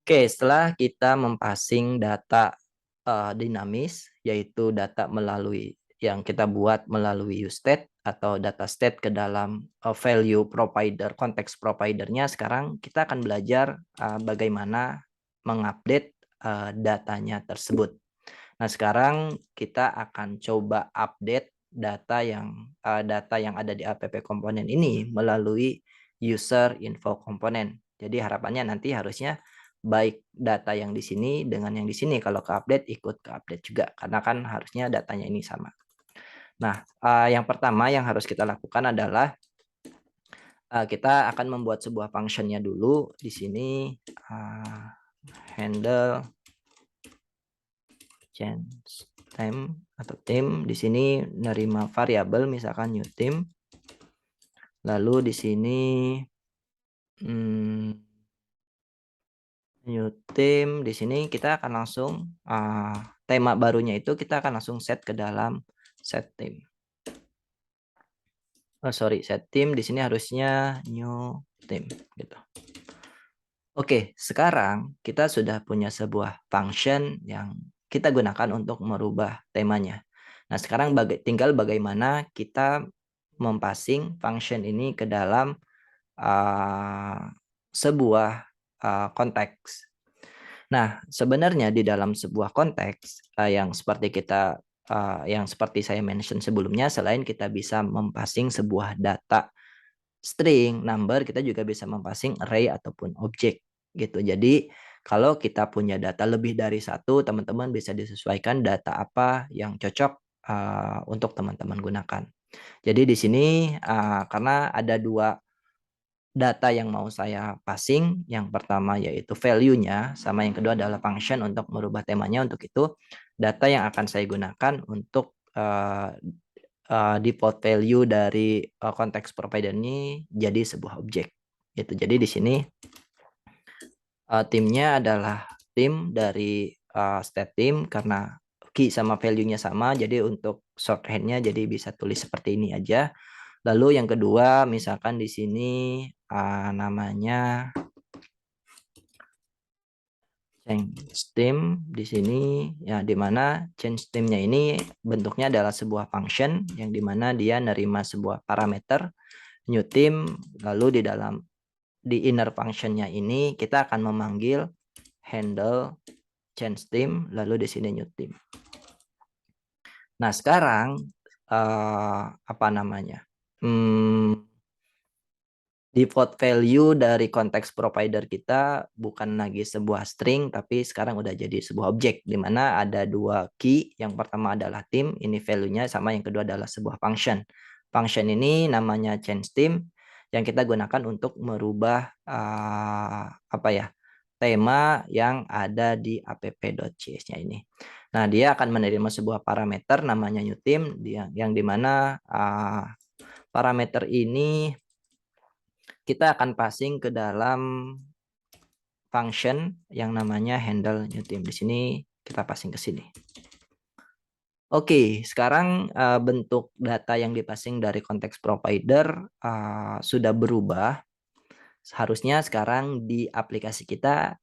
Oke, setelah kita mempassing data dinamis, yaitu data melalui yang kita buat melalui useState atau data state ke dalam value provider, konteks providernya, sekarang kita akan belajar bagaimana mengupdate datanya tersebut. Nah, sekarang kita akan coba update data yang ada di app komponen ini melalui user info komponen. Jadi harapannya nanti harusnya baik data yang di sini dengan yang di sini kalau ke update ikut ke update juga karena kan harusnya datanya ini sama. Nah, yang pertama yang harus kita lakukan adalah kita akan membuat sebuah functionnya dulu di sini handle change time atau tim. Di sini nerima variabel misalkan new team. Lalu di sini new team, di sini kita akan langsung tema barunya itu kita akan langsung set ke dalam set team. Set team di sini harusnya new team gitu. Oke, sekarang kita sudah punya sebuah function yang kita gunakan untuk merubah temanya. Nah, sekarang tinggal bagaimana kita mempassing function ini ke dalam sebuah konteks. Nah, sebenarnya di dalam sebuah konteks yang seperti saya mention sebelumnya, selain kita bisa mempassing sebuah data string, number, kita juga bisa mempassing array ataupun objek gitu. Jadi kalau kita punya data lebih dari satu, teman-teman bisa disesuaikan data apa yang cocok untuk teman-teman gunakan. Jadi di sini karena ada dua data yang mau saya passing, yang pertama yaitu value-nya, sama yang kedua adalah function untuk merubah temanya. Untuk itu, data yang akan saya gunakan untuk default value dari konteks provider ini jadi sebuah objek. Gitu. Jadi di sini timnya adalah tim dari state team karena key sama value-nya sama. Jadi untuk shorthand-nya jadi bisa tulis seperti ini aja. Lalu yang kedua, misalkan di sini namanya change team di sini ya, di mana change team-nya ini bentuknya adalah sebuah function yang di mana dia nerima sebuah parameter new team, lalu di inner function-nya ini kita akan memanggil handle change team, lalu di sini new team. Nah, sekarang apa namanya? Default value dari konteks provider kita bukan lagi sebuah string, tapi sekarang udah jadi sebuah objek, di mana ada dua key. Yang pertama adalah team, ini value-nya, sama yang kedua adalah sebuah function. Function ini namanya change team, yang kita gunakan untuk merubah tema yang ada di app.cs-nya ini. Nah, dia akan menerima sebuah parameter namanya new team, yang dimana parameter ini kita akan passing ke dalam function yang namanya handle new team. Di sini kita passing ke sini. Oke, sekarang bentuk data yang dipassing dari konteks provider sudah berubah. Seharusnya sekarang di aplikasi kita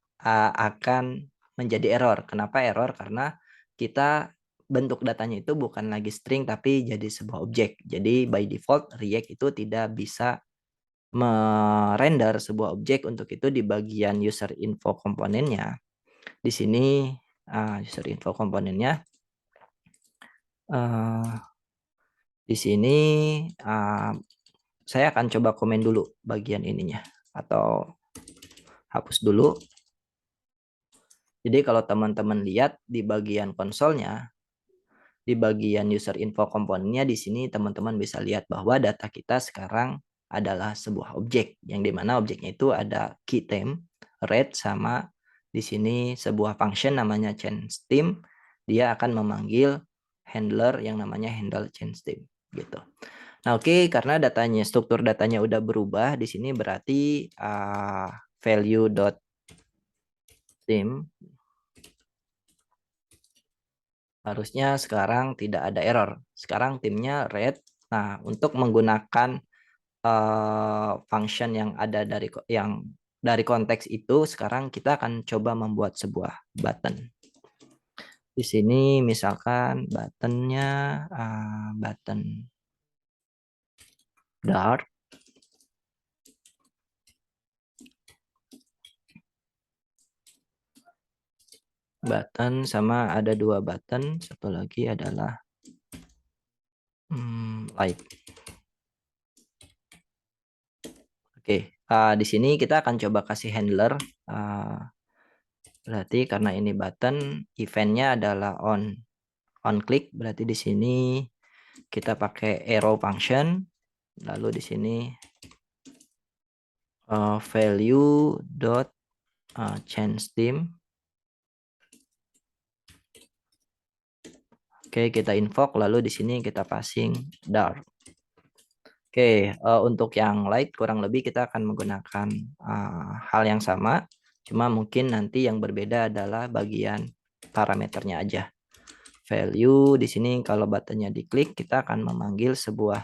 akan menjadi error. Kenapa error? Karena kita bentuk datanya itu bukan lagi string tapi jadi sebuah objek. Jadi by default React itu tidak bisa merender sebuah objek. Untuk itu di bagian user info komponennya, di sini user info komponennya, di sini saya akan coba komen dulu bagian ininya atau hapus dulu. Jadi kalau teman-teman lihat di bagian konsolnya, di bagian user info komponennya, di sini teman-teman bisa lihat bahwa data kita sekarang adalah sebuah objek, yang dimana objeknya itu ada key team, red, sama di sini sebuah function namanya change team. Dia akan memanggil handler yang namanya handle change team gitu. Nah, oke, karena struktur datanya udah berubah di sini, berarti value.team harusnya sekarang tidak ada error. Sekarang timnya red. Nah, untuk menggunakan function yang ada dari konteks itu sekarang kita akan coba membuat sebuah button. Di sini misalkan buttonnya button dark. Button sama ada 2 button, satu lagi adalah light. Oke, di sini kita akan coba kasih handler. Berarti karena ini button, eventnya adalah on click. Berarti di sini kita pakai arrow function. Lalu di sini value dot change theme. Oke, kita invoke, lalu di sini kita passing dark. Oke, untuk yang light kurang lebih kita akan menggunakan hal yang sama, cuma mungkin nanti yang berbeda adalah bagian parameternya aja. Value di sini kalau buttonnya diklik, kita akan memanggil sebuah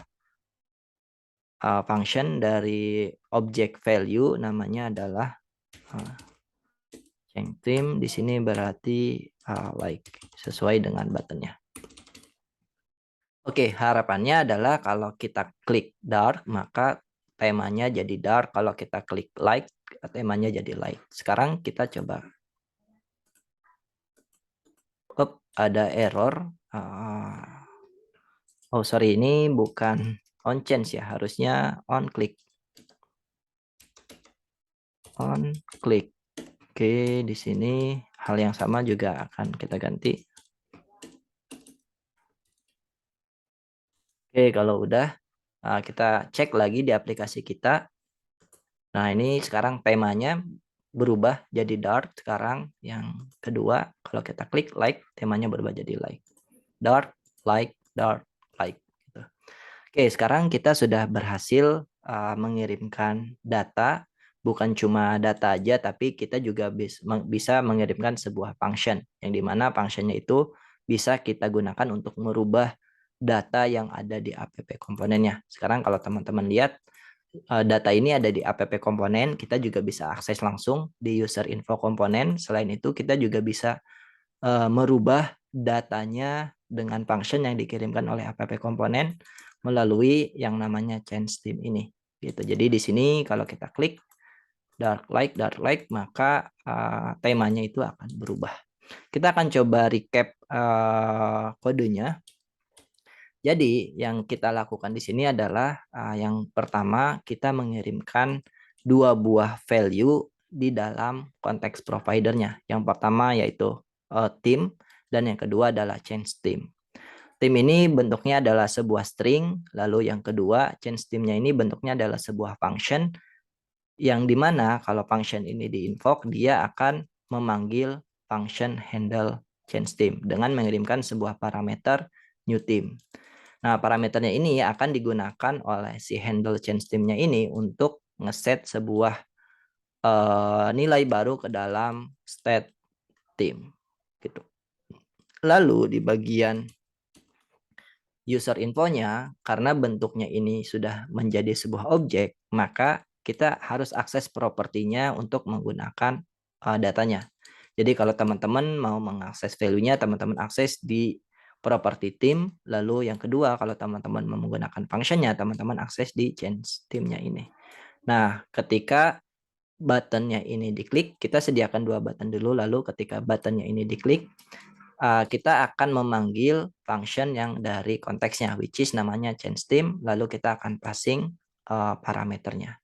function dari objek value, namanya adalah change theme. Di sini berarti like sesuai dengan buttonnya. Oke, harapannya adalah kalau kita klik dark, maka temanya jadi dark. Kalau kita klik light, temanya jadi light. Sekarang kita coba. Ada error. Oh, sorry, ini bukan on change ya. Harusnya on click. On click. Oke, di sini hal yang sama juga akan kita ganti. Oke, kalau udah kita cek lagi di aplikasi kita. Nah, ini sekarang temanya berubah jadi dark. Sekarang yang kedua, kalau kita klik like, temanya berubah jadi light. Dark, light, gitu. Oke, sekarang kita sudah berhasil mengirimkan data. Bukan cuma data aja, tapi kita juga bisa mengirimkan sebuah function. Yang dimana functionnya itu bisa kita gunakan untuk merubah data yang ada di app komponennya. Sekarang kalau teman-teman lihat, data ini ada di app komponen, kita juga bisa akses langsung di user info komponen. Selain itu, kita juga bisa merubah datanya dengan function yang dikirimkan oleh app komponen melalui yang namanya change theme ini. Gitu. Jadi di sini kalau kita klik dark light, maka temanya itu akan berubah. Kita akan coba recap kodenya. Jadi yang kita lakukan di sini adalah yang pertama kita mengirimkan 2 buah value di dalam konteks providernya. Yang pertama yaitu theme dan yang kedua adalah change theme. Theme ini bentuknya adalah sebuah string, lalu yang kedua change theme-nya ini bentuknya adalah sebuah function yang dimana kalau function ini di-invoke dia akan memanggil function handle change theme dengan mengirimkan sebuah parameter new theme. Nah, parameternya ini akan digunakan oleh si handle change theme-nya ini untuk ngeset sebuah nilai baru ke dalam state theme gitu. Lalu di bagian user infonya, karena bentuknya ini sudah menjadi sebuah objek, maka kita harus akses propertinya untuk menggunakan datanya. Jadi kalau teman-teman mau mengakses value-nya, teman-teman akses di property theme. Lalu yang kedua, kalau teman-teman mau menggunakan function-nya, teman-teman akses di change theme-nya ini. Nah, ketika button-nya ini diklik, kita sediakan 2 button dulu. Lalu ketika button-nya ini diklik, kita akan memanggil function yang dari konteksnya, which is namanya change theme. Lalu kita akan passing parameternya.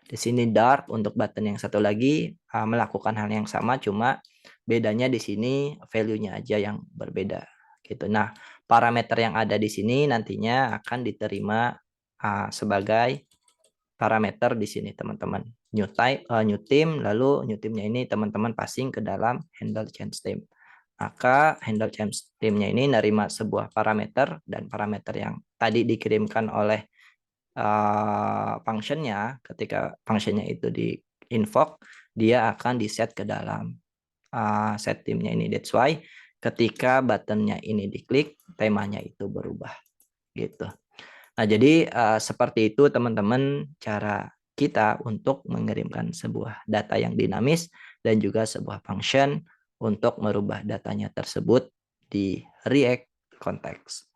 Di sini dark untuk button yang satu lagi melakukan hal yang sama, cuma bedanya di sini value-nya aja yang berbeda gitu. Nah, parameter yang ada di sini nantinya akan diterima sebagai parameter di sini teman-teman. New type, new theme, lalu new theme-nya ini teman-teman passing ke dalam handle change theme. Maka handle change theme-nya ini nerima sebuah parameter dan parameter yang tadi dikirimkan oleh function-nya, ketika function-nya itu di invoke, dia akan di set ke dalam set theme-nya ini. That's why ketika button-nya ini diklik, temanya itu berubah gitu. Nah, jadi seperti itu teman-teman cara kita untuk mengirimkan sebuah data yang dinamis dan juga sebuah function untuk merubah datanya tersebut di React konteks.